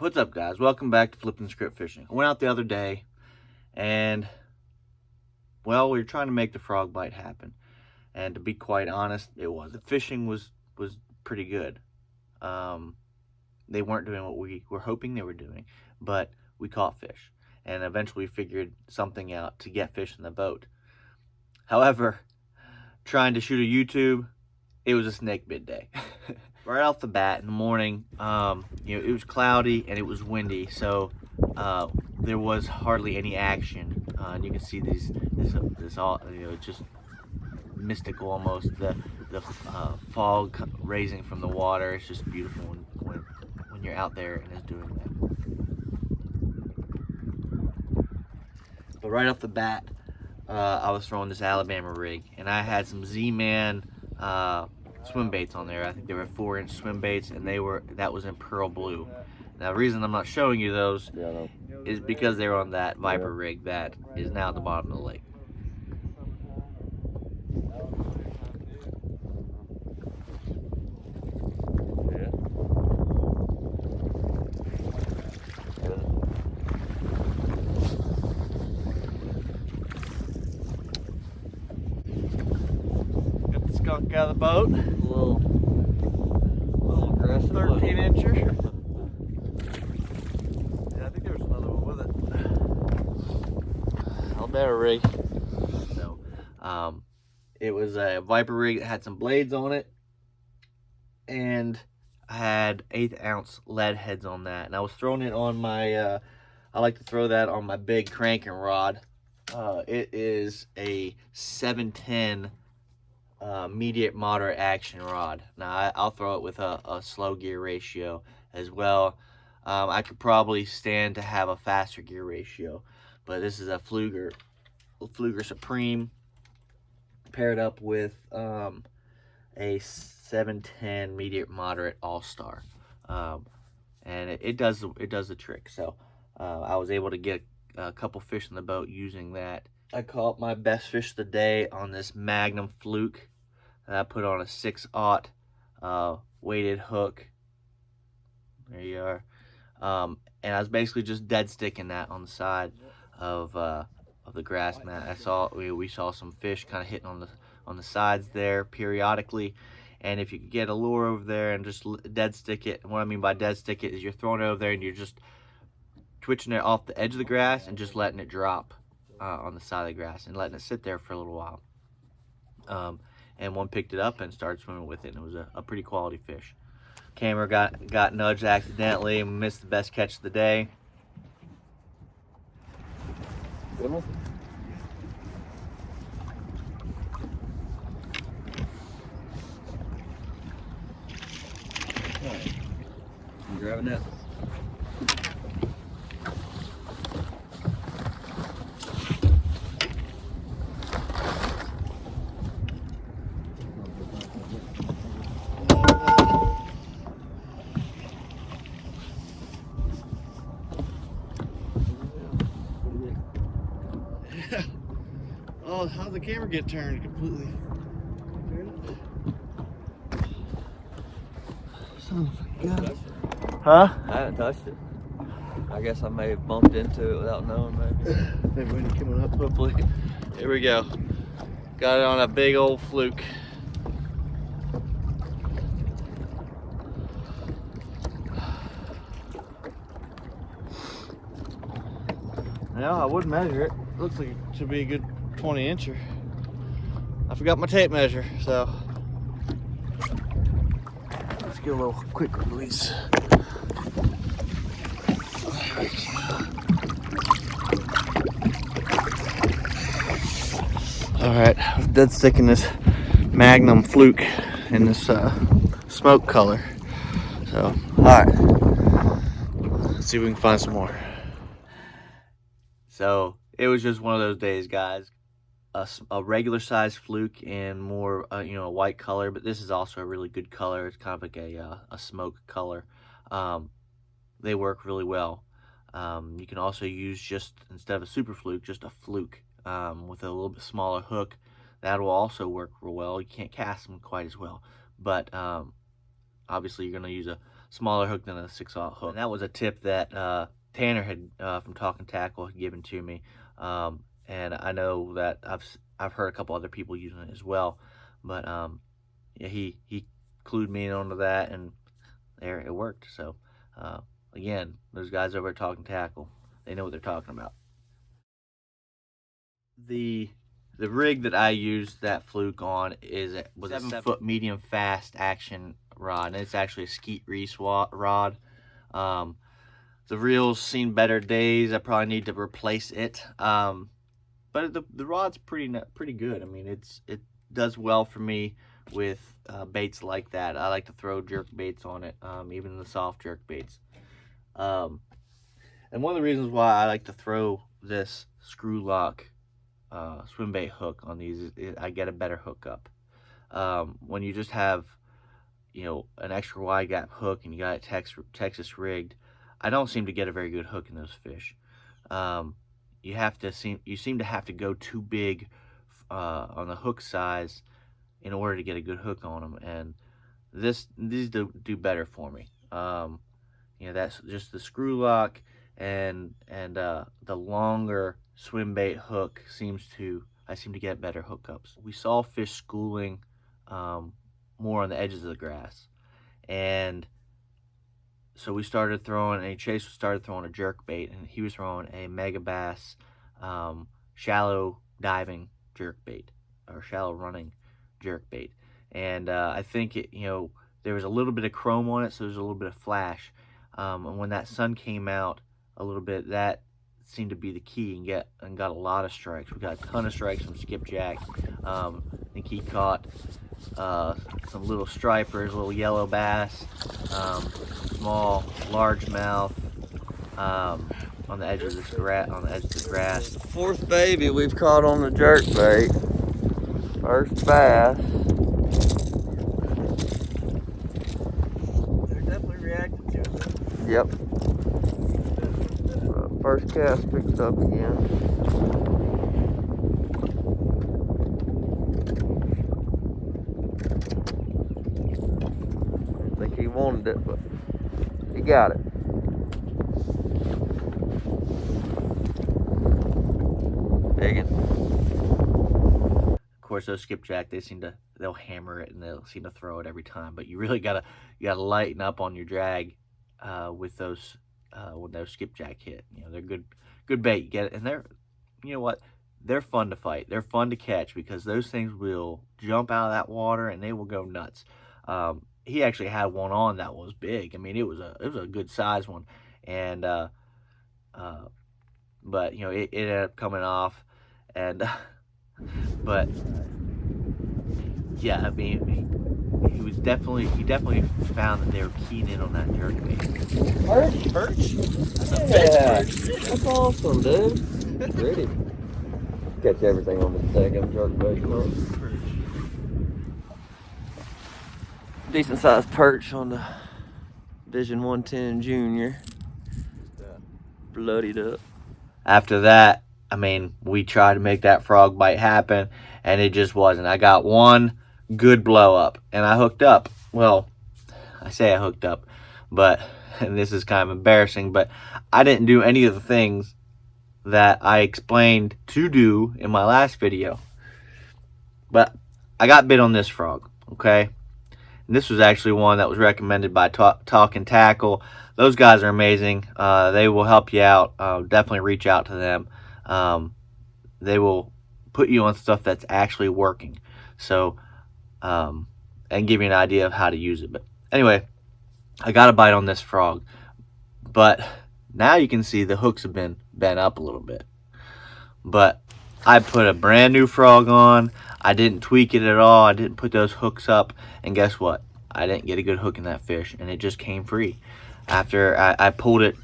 What's up, guys? Welcome back to Flipping Script Fishing. I went out the other day and, well, we were trying to make the frog bite happen. And to be quite honest, it was. The fishing was pretty good. They weren't doing what we were hoping they were doing, but we caught fish. And eventually figured something out to get fish in the boat. However, trying to shoot a YouTube, it was a snake bit day. Right off the bat in the morning, it was cloudy and it was windy, so there was hardly any action. And you can see this all, just mystical almost. The fog raising from the water. It's just beautiful when you're out there and it's doing that. But right off the bat, I was throwing this Alabama rig, and I had some Z-Man swim baits on there. I think they were 4-inch swim baits, and that was in pearl blue. Now, the reason I'm not showing you those is because they were on that Viper rig that is now at the bottom of the lake. Got the skunk out of the boat. A little aggressive. 13-incher. Yeah, I think there was another one with it. Alabama rig. So, it was a Viper rig that had some blades on it, and I had 1/8 ounce lead heads on that, and I was throwing it on my. I like to throw that on my big cranking rod. It is a 710 medium moderate action rod. Now I'll throw it with a slow gear ratio as well. I could probably stand to have a faster gear ratio, but this is a Fluger Supreme paired up with a 710 medium moderate All-Star, and it does the trick. So I was able to get a couple fish in the boat using that. I caught my best fish of the day on this Magnum fluke that I put on a 6/0 weighted hook. There you are. And I was basically just dead sticking that on the side of the grass mat. We saw some fish kind of hitting on the sides there periodically. And if you could get a lure over there and just dead stick it, and what I mean by dead stick it is you're throwing it over there and you're just twitching it off the edge of the grass and just letting it drop on the side of the grass and letting it sit there for a little while. And one picked it up and started swimming with it, and it was a pretty quality fish. Camera got nudged accidentally and missed the best catch of the day. Good one. I'm grabbing that. Oh, how'd the camera get turned completely? Son of a gun. Huh? I haven't touched it. I guess I may have bumped into it without knowing, maybe. Maybe when you're coming up, hopefully. Here we go. Got it on a big old fluke. Now I would measure it. Looks like it should be a good 20-incher. I forgot my tape measure, so let's get a little quick release. All right, I was dead sticking this Magnum fluke in this smoke color. So, all right, let's see if we can find some more. So it was just one of those days, guys. A regular size fluke in more, a white color, but this is also a really good color. It's kind of like a smoke color. They work really well. You can also use just, instead of a super fluke, just a fluke with a little bit smaller hook. That will also work real well. You can't cast them quite as well, but obviously you're going to use a smaller hook than a 6/0 hook. And that was a tip that Tanner had from Talking Tackle had given to me, and I know that I've heard a couple other people using it as well. But yeah, he clued me in onto that, and there it worked. So again, those guys over at Talking Tackle, they know what they're talking about. The rig that I used that fluke on was a 7-foot medium fast action rod, and it's actually a Skeet Reese rod. The reel's seen better days. I probably need to replace it. But the rod's pretty good. I mean, it does well for me with baits like that. I like to throw jerk baits on it, even the soft jerk baits. And one of the reasons why I like to throw this screw lock swim bait hook on these is I get a better hookup. When you just have, you know, an extra wide gap hook and you got it Texas rigged, I don't seem to get a very good hook in those fish. You seem to have to go too big on the hook size in order to get a good hook on them, and these do better for me. You know, that's just the screw lock and the longer swim bait hook I seem to get better hookups. We saw fish schooling more on the edges of the grass, and so Chase started throwing a jerk bait, and he was throwing a Mega Bass shallow diving jerk bait, or shallow running jerk bait. And I think there was a little bit of chrome on it, so there's a little bit of flash. And when that sun came out a little bit, that seemed to be the key, and got a lot of strikes. We got a ton of strikes from Skipjack. I think he caught some little stripers, little yellow bass, small largemouth on the edge of the grass. The fourth baby we've caught on the jerk bait. First bass. They're definitely reacting to it. Yep. First cast picked up again. I think he wanted it, but he got it. Digging. Of course, those skipjack, they'll hammer it and they'll seem to throw it every time. But you really gotta lighten up on your drag with those when those skipjack hit. You know, they're good bait. You get it, and you know what? They're fun to fight. They're fun to catch because those things will jump out of that water and they will go nuts. He actually had one on that was big. I mean, it was a good size one, and but you know, it ended up coming off, and but yeah, I mean, he definitely found that they were keyed in on that jerk bait. Perch? That's a Yeah, big perch. that's awesome, dude. Pretty. Catch everything on this daggum jerk bait. Decent sized perch on the Vision 110 Junior. Bloodied up. After that, I mean, we tried to make that frog bite happen, and it just wasn't. I got one good blow up, and I hooked up. Well, I say I hooked up, but, and this is kind of embarrassing, but I didn't do any of the things that I explained to do in my last video. But I got bit on this frog, okay? And this was actually one that was recommended by Talking Tackle. Those guys are amazing. They will help you out. Definitely reach out to them. They will put you on stuff that's actually working. So, and give you an idea of how to use it. But anyway, I got a bite on this frog. But now you can see the hooks have been bent up a little bit. But I put a brand new frog on. I didn't tweak it at all. I didn't put those hooks up. And guess what? I didn't get a good hook in that fish. And it just came free. After I pulled it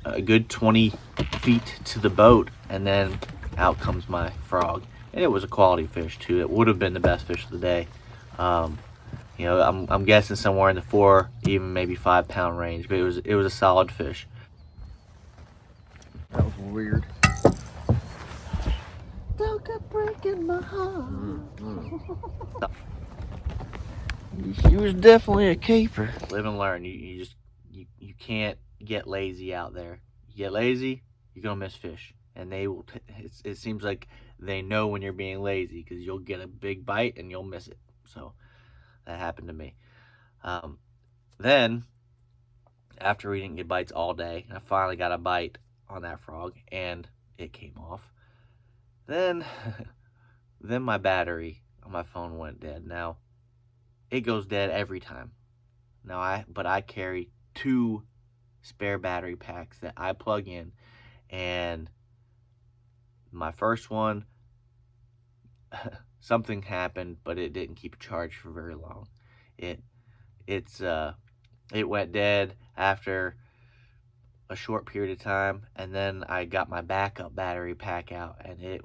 a good 20 feet to the boat. And then out comes my frog. And it was a quality fish too. It would have been the best fish of the day. You know, I'm guessing somewhere in the 4, even maybe 5 pound range. But it was a solid fish. That was weird. Don't go breaking my heart. She was definitely a keeper. Live and learn. You just you can't get lazy out there. You get lazy, you're gonna miss fish, and they will. It seems like they know when you're being lazy because you'll get a big bite and you'll miss it. So that happened to me. Um, then after we didn't get bites all day, I finally got a bite on that frog, and it came off. Then, then my battery on my phone went dead. Now it goes dead every time. But I carry 2 spare battery packs that I plug in, and my first one, something happened, but it didn't keep charged for very long. It went dead after a short period of time, and then I got my backup battery pack out, and it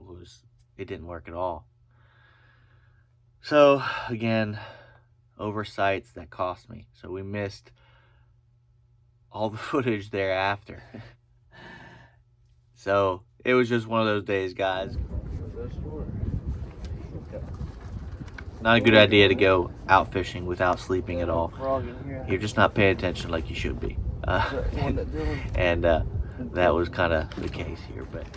didn't work at all. So again, oversights that cost me. So we missed all the footage thereafter. So it was just one of those days, guys. Not a good idea to go out fishing without sleeping at all. You're just not paying attention like you should be. And that was kind of the case here. But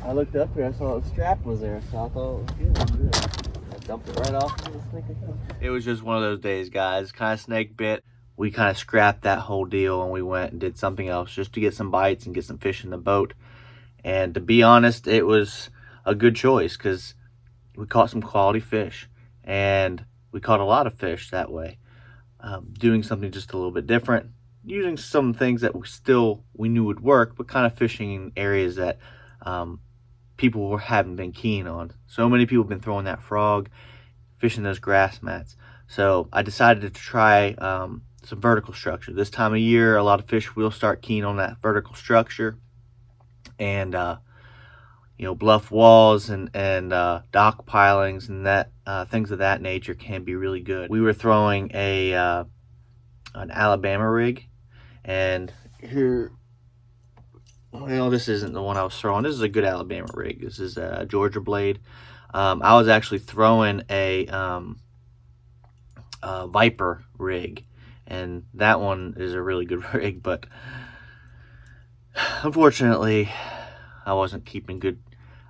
I looked up here, I saw the strap was there, so I thought it was good. I dumped it right off into the stinking thing. it was just one of those days, guys. Kind of snake bit. We kind of scrapped that whole deal and we went and did something else just to get some bites and get some fish in the boat. And to be honest, it was a good choice because we caught some quality fish, and we caught a lot of fish that way. Doing something just a little bit different, using some things that we knew would work, but kind of fishing in areas that people haven't been keen on. So many people have been throwing that frog, fishing those grass mats. So I decided to try some vertical structure. This time of year, a lot of fish will start keen on that vertical structure. And bluff walls and dock pilings and that things of that nature can be really good. We were throwing an Alabama rig, and here, well, this isn't the one I was throwing. This is a good Alabama rig. This is a Georgia blade. I was actually throwing a Viper rig, and that one is a really good rig, but unfortunately I wasn't keeping good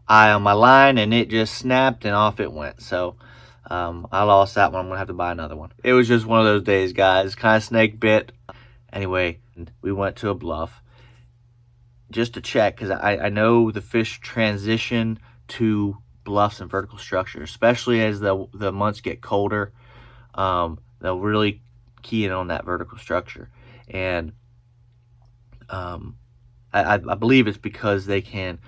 eye on my line, and it just snapped and off it went. So I lost that one. I'm gonna have to buy another one. It was just one of those days, guys. Kind of snake bit. Anyway, we went to a bluff just to check, because I know the fish transition to bluffs and vertical structure, especially as the months get colder. They'll really key in on that vertical structure, and I believe it's because they can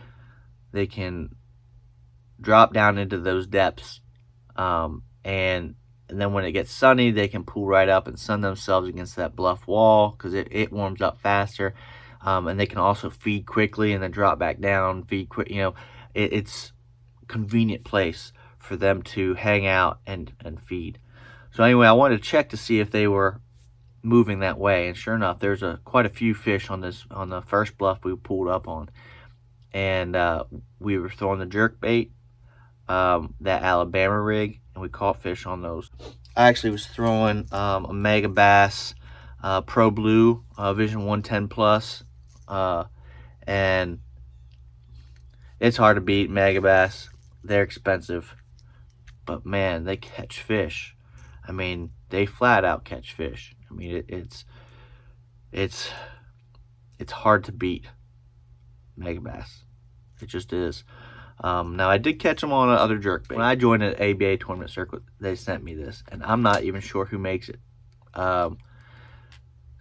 drop down into those depths, and then when it gets sunny, they can pull right up and sun themselves against that bluff wall because it warms up faster, and they can also feed quickly and then drop back down, feed quick. It's a convenient place for them to hang out and feed. So anyway, I wanted to check to see if they were moving that way, and sure enough, there's quite a few fish on the first bluff we pulled up on, and we were throwing the jerk bait, that Alabama rig, and we caught fish on those. I actually was throwing a Mega Bass Pro Blue Vision 110 Plus, and it's hard to beat Mega Bass. They're expensive, but man, they catch fish. I mean, they flat out catch fish. I mean, it's hard to beat Mega Bass. It just is. Now, I did catch them on other jerkbait. When I joined an ABA tournament circuit, they sent me this, and I'm not even sure who makes it. Like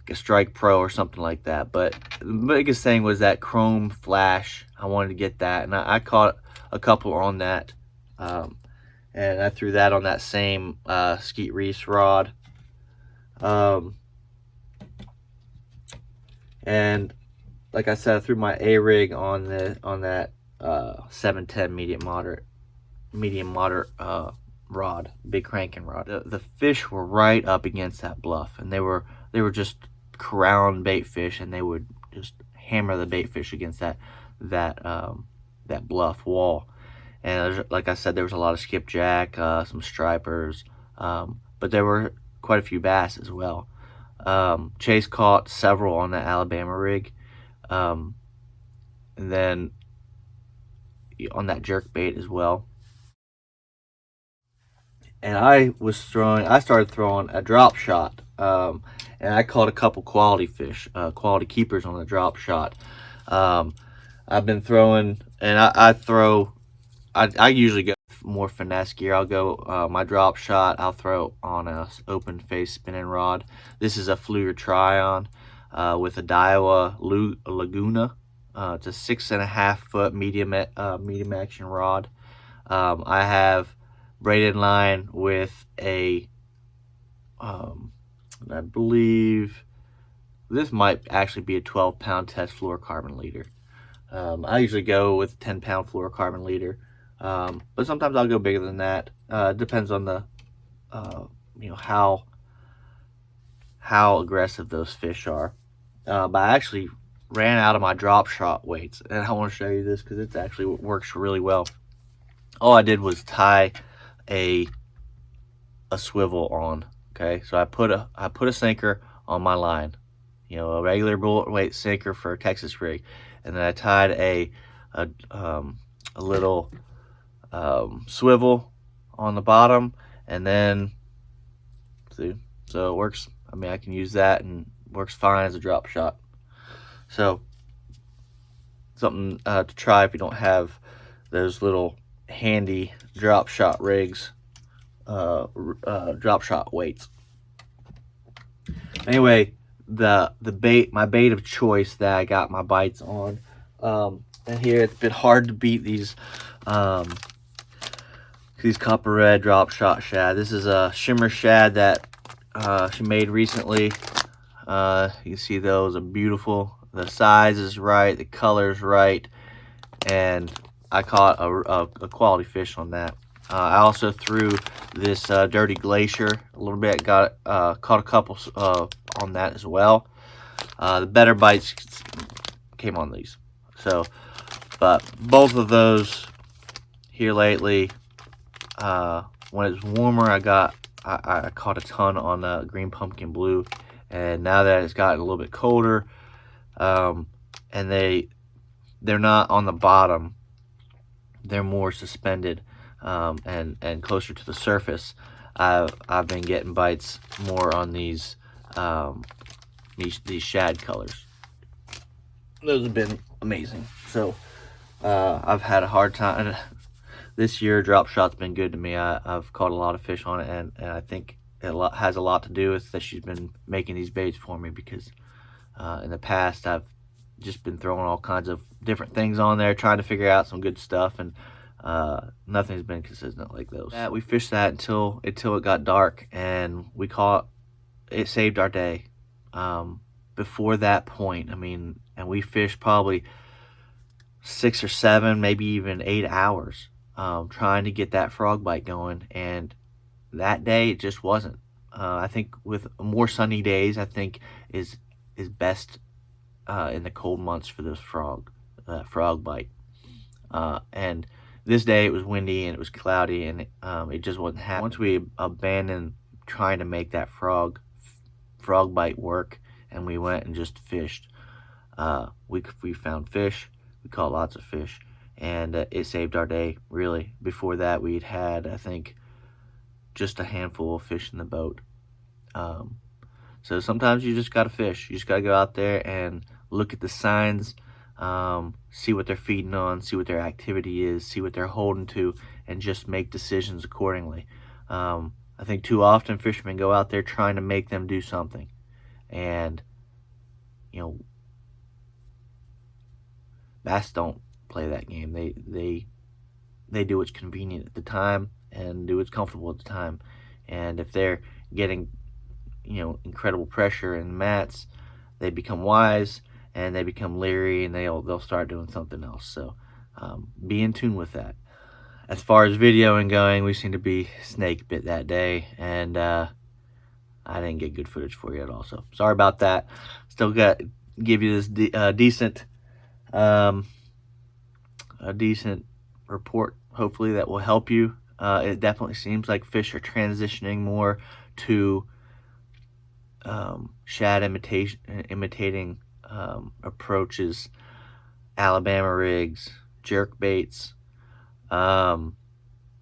a Strike Pro or something like that. But the biggest thing was that chrome flash. I wanted to get that, and I caught a couple on that. And I threw that on that same Skeet Reese rod. And like I said, I threw my A-rig on that 710 medium moderate. medium moderate rod, big cranking rod. The fish were right up against that bluff, and they were just crown bait fish, and they would just hammer the bait fish against that bluff wall. And like I said, there was a lot of skipjack, some stripers, but there were quite a few bass as well. Chase caught several on the Alabama rig, and then on that jerk bait as well. And I started throwing a drop shot, and I caught a couple quality fish, quality keepers on the drop shot. I've been throwing, and I usually go more finesse gear. I'll go my drop shot. I'll throw on a open face spinning rod. This is a Fluger Tryon with a Daiwa Laguna. It's a 6.5 foot medium action rod. I have braided line with a I believe this might actually be a 12-pound test fluorocarbon leader. I usually go with 10-pound fluorocarbon leader, but sometimes I'll go bigger than that. Depends on the how aggressive those fish are. But I actually ran out of my drop shot weights, and I want to show you this because it actually works really well. All I did was tie a swivel on. Okay, so I put a sinker on my line, a regular bullet weight sinker for a Texas rig, and then I tied a little swivel on the bottom, and then see, so it works. I mean, I can use that and works fine as a drop shot. So something to try if you don't have those little handy drop shot rigs, drop shot weights. Anyway, my bait of choice that I got my bites on, and here it's been hard to beat these copper red drop shot shad. This is a shimmer shad that she made recently. You see those are beautiful. The size is right, the color is right, and I caught a quality fish on that. I also threw this Dirty Glacier a little bit. Caught a couple on that as well. The better bites came on these. So, but both of those here lately, when it's warmer, I caught a ton on the green pumpkin blue, and now that it's gotten a little bit colder, and they're not on the bottom, they're more suspended, and closer to the surface. I've been getting bites more on these shad colors. Those have been amazing. So I've had a hard time. This year, drop shot's been good to me. I've caught a lot of fish on it, and I think it has a lot to do with that she's been making these baits for me, because in the past I've just been throwing all kinds of different things on there, trying to figure out some good stuff, and nothing's been consistent like those. We fished that until it got dark, and we caught it. Saved our day. Before that point, I mean, and we fished probably 6 or 7, maybe even 8 hours, trying to get that frog bite going, and that day it just wasn't. I think with more sunny days, I think is best in the cold months for this frog bite. And this day it was windy and it was cloudy, and it just wasn't happening. Once we abandoned trying to make that frog bite work, and we went and just fished, we found fish. We caught lots of fish, and it saved our day, really. Before that, we'd had, I think, just a handful of fish in the boat. So sometimes you just gotta fish. You just gotta go out there and look at the signs, see what they're feeding on, see what their activity is, see what they're holding to, and just make decisions accordingly. I think too often fishermen go out there trying to make them do something, and bass don't play that game. They do what's convenient at the time and do what's comfortable at the time. And if they're getting incredible pressure in the mats, they become wise and they become leery, and they'll start doing something else. So be in tune with that. as far as videoing going, we seem to be snake bit that day, and I didn't get good footage for you at all. So sorry about that. Still got give you this decent a decent report, hopefully, that will help you. It definitely seems like fish are transitioning more to shad imitating approaches, Alabama rigs, jerk baits. A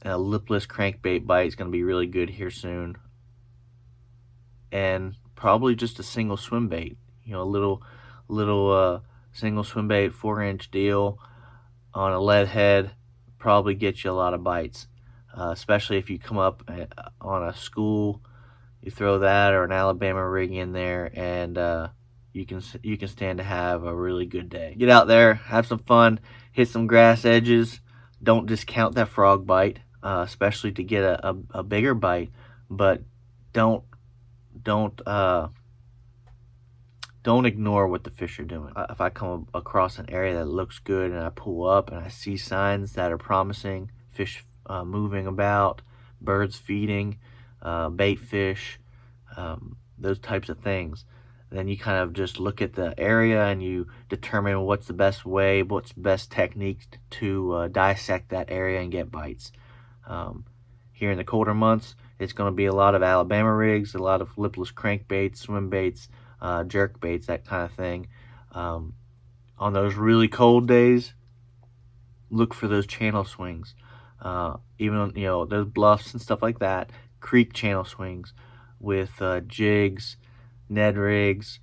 lipless crankbait bite is going to be really good here soon, and probably just a single swim bait. You know, a little single swim bait, 4-inch deal on a lead head probably get you a lot of bites, especially if you come up on a school. You throw that or an Alabama rig in there, and you can stand to have a really good day. Get out there, have some fun, hit some grass edges. Don't discount that frog bite, especially to get a bigger bite. But don't don't don't ignore what the fish are doing. If I come across an area that looks good and I pull up and I see signs that are promising, fish moving about, birds feeding, bait fish, those types of things, then you kind of just look at the area and you determine what's the best way, what's the best technique to dissect that area and get bites. Here in the colder months, it's going to be a lot of Alabama rigs, a lot of lipless crankbaits, swim baits, jerk baits, that kind of thing. On those really cold days, look for those channel swings. Even, you know, those bluffs and stuff like that, creek channel swings with jigs, Ned rigs,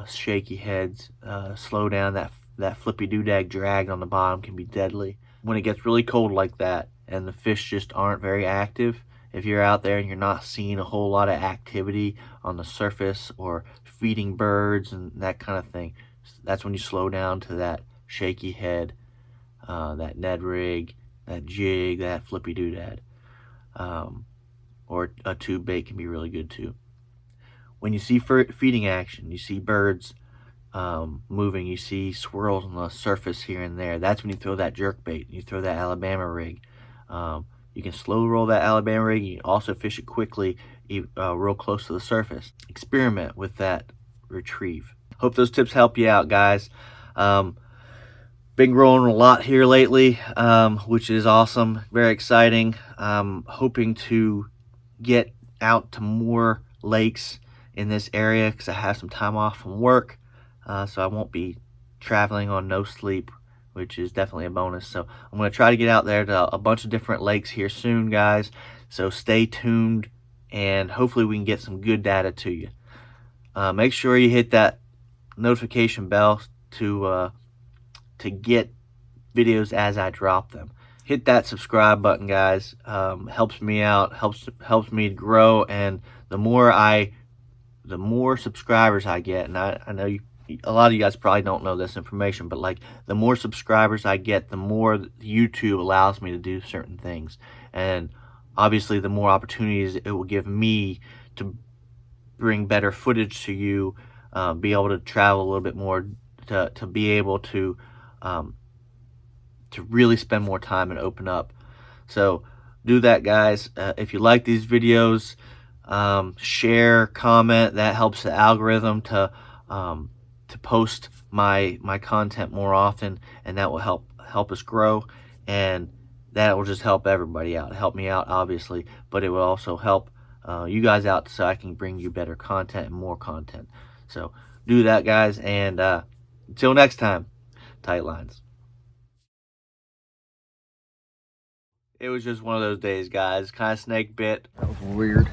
shaky heads, slow down. That flippy doodag drag on the bottom can be deadly. When it gets really cold like that and the fish just aren't very active, if you're out there and you're not seeing a whole lot of activity on the surface or feeding birds and that kind of thing, that's when you slow down to that shaky head, that Ned rig, that jig, that flippy doodad. Or a tube bait can be really good too. When you see feeding action, you see birds moving, you see swirls on the surface here and there, that's when you throw that jerk bait, you throw that Alabama rig. You can slow roll that Alabama rig. You can also fish it quickly, real close to the surface. Experiment with that retrieve. Hope those tips help you out, guys. Been growing a lot here lately, which is awesome. Very exciting. Hoping to get out to more lakes in this area because I have some time off from work, so I won't be traveling on no sleep, which is definitely a bonus. So I'm going to try to get out there to a bunch of different lakes here soon, guys. So stay tuned, and hopefully we can get some good data to you. Make sure you hit that notification bell to get videos as I drop them. Hit that subscribe button, guys. Helps me out, helps me grow, and the more subscribers I get, and I know a lot of you guys probably don't know this information, but like the more subscribers I get, the more YouTube allows me to do certain things, and obviously the more opportunities it will give me to bring better footage to you, be able to travel a little bit more, to be able to really spend more time and open up. So do that, guys. If you like these videos, share, comment. That helps the algorithm to post my content more often, and that will help us grow, and that will just help everybody out. Help me out, obviously, but it will also help you guys out, so I can bring you better content and more content. So do that, guys, and until next time, tight lines. It was just one of those days, guys. Kind of snake bit. That was weird.